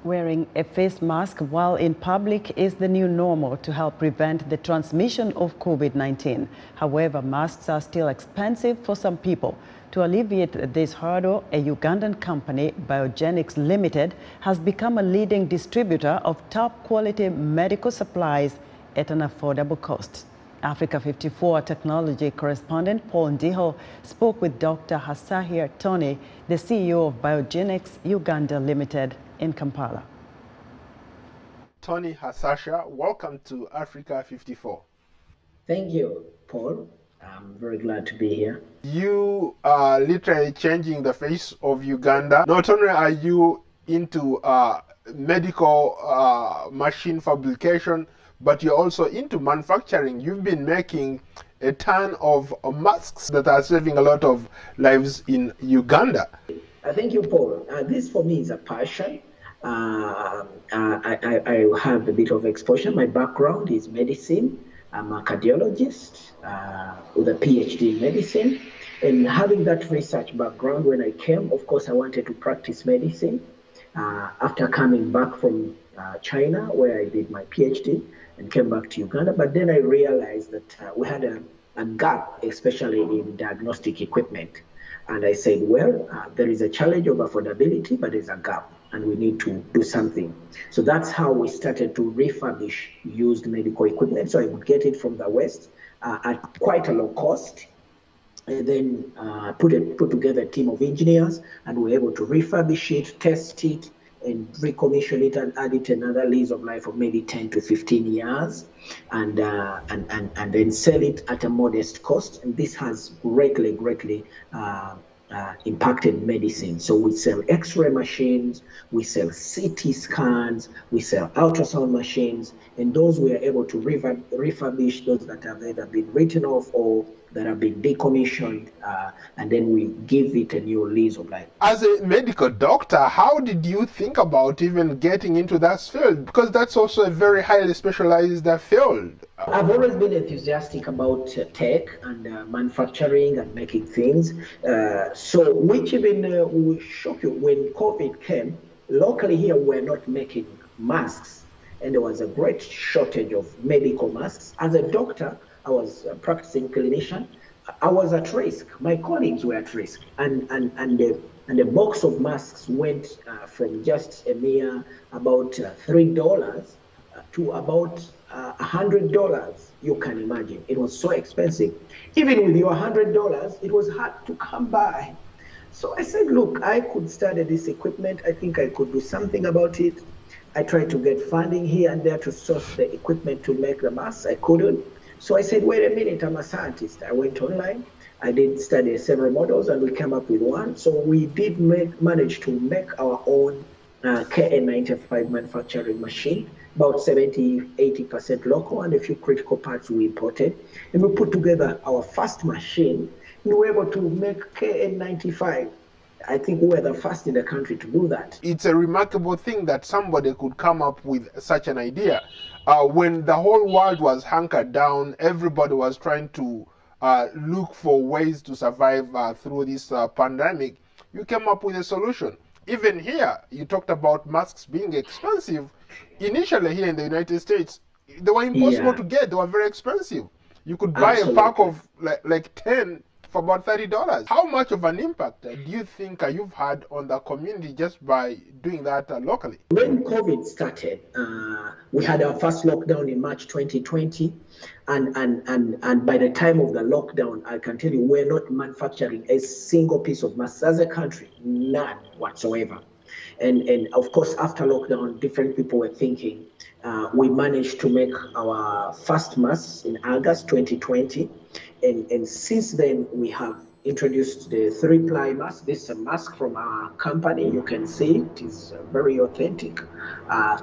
Wearing a face mask while in public is the new normal to help prevent the transmission of COVID-19. However, masks are still expensive for some people. To alleviate this hurdle, a Ugandan company, Biogenics Limited, has become a leading distributor of top-quality medical supplies at an affordable cost. Africa 54 technology correspondent Paul Ndiho spoke with Dr. Hasahya, the CEO of Biogenics Uganda Limited in Kampala. Tony Hasahya, welcome to Africa 54. Thank you, Paul. I'm very glad to be here. You are literally changing the face of Uganda. Not only are you into medical machine fabrication, but you're also into manufacturing. You've been making a ton of masks that are saving a lot of lives in Uganda. Thank you, Paul. This for me is a passion. I have a bit of exposure. My background is medicine. I'm a cardiologist with a PhD in medicine. And having that research background, when I came, of course, I wanted to practice medicine. After coming back from China, where I did my PhD, and came back to Uganda. But then I realized that we had a gap, especially in diagnostic equipment. And I said, well, there is a challenge of affordability, but there's a gap, and we need to do something. So that's how we started to refurbish used medical equipment. So I would get it from the West at quite a low cost. And then put together a team of engineers, and we were able to refurbish it, test it, and recommission it and add it another lease of life of maybe 10 to 15 years, and then sell it at a modest cost. And this has greatly impacted medicine. So we sell X-ray machines, we sell CT scans, we sell ultrasound machines, and those we are able to refurbish those that have either been written off or that have been decommissioned, and then we give it a new lease of life. As a medical doctor, how did you think about even getting into that field? Because that's also a very highly specialized field. I've always been enthusiastic about tech and manufacturing and making things. So which even will shock you, when COVID came, locally here we're not making masks, and there was a great shortage of medical masks. As a doctor, I was a practicing clinician. I was at risk. My colleagues were at risk, and the box of masks went from just a mere about $3 to about $100. You can imagine, it was so expensive. Even with your $100, it was hard to come by. So I said, look, I could study this equipment. I think I could do something about it. I tried to get funding here and there to source the equipment to make the masks. I couldn't. So I said, wait a minute, I'm a scientist. I went online, I did study several models, and we came up with one. So we did manage to make our own KN95 manufacturing machine, about 70-80% local, and a few critical parts we imported. And we put together our first machine, and we were able to make KN95. I think we were the first in the country to do that. It's a remarkable thing that somebody could come up with such an idea. When the whole world was hunkered down, everybody was trying to look for ways to survive through this pandemic. You came up with a solution. Even here, you talked about masks being expensive. Initially here in the United States, they were impossible to get. They were very expensive. You could buy a pack of like 10 for about $30. How much of an impact do you think you've had on the community just by doing that locally? When COVID started, we had our first lockdown in March 2020, and by the time of the lockdown, I can tell you we're not manufacturing a single piece of masks as a country, none whatsoever. And of course, after lockdown, different people were thinking. We managed to make our first masks in August 2020. And since then, we have introduced the 3-ply mask. This is a mask from our company. You can see it is very authentic. Our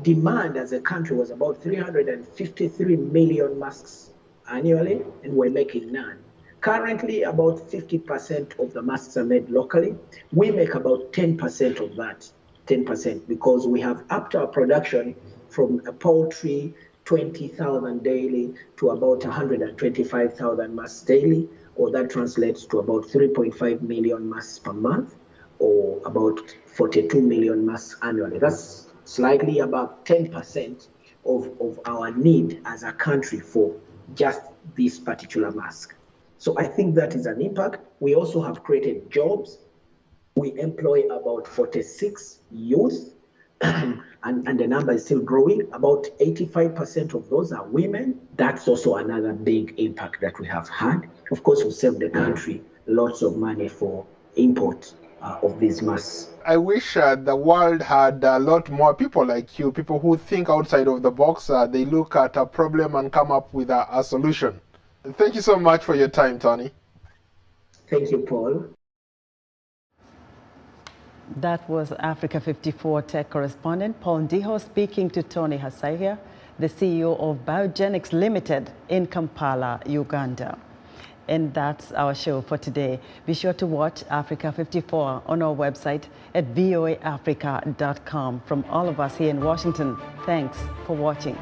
demand as a country was about 353 million masks annually, and we're making none. Currently, about 50% of the masks are made locally. We make about 10% of that, 10%, because we have upped our production from a paltry 20,000 daily to about 125,000 masks daily, or that translates to about 3.5 million masks per month, or about 42 million masks annually. That's slightly about 10% of our need as a country for just this particular mask. So I think that is an impact. We also have created jobs. We employ about 46 youth, and the number is still growing. About 85% of those are women. That's also another big impact that we have had. Of course, we saved the country lots of money for import of these masks. I wish the world had a lot more people like you, people who think outside of the box. They look at a problem and come up with a solution. Thank you so much for your time, Tony. Thank you, Paul. That was Africa 54 tech correspondent Paul Ndiho speaking to Tony Hasahya, the CEO of Biogenics Limited in Kampala, Uganda. And that's our show for today. Be sure to watch Africa 54 on our website at voaafrica.com. From all of us here in Washington, thanks for watching.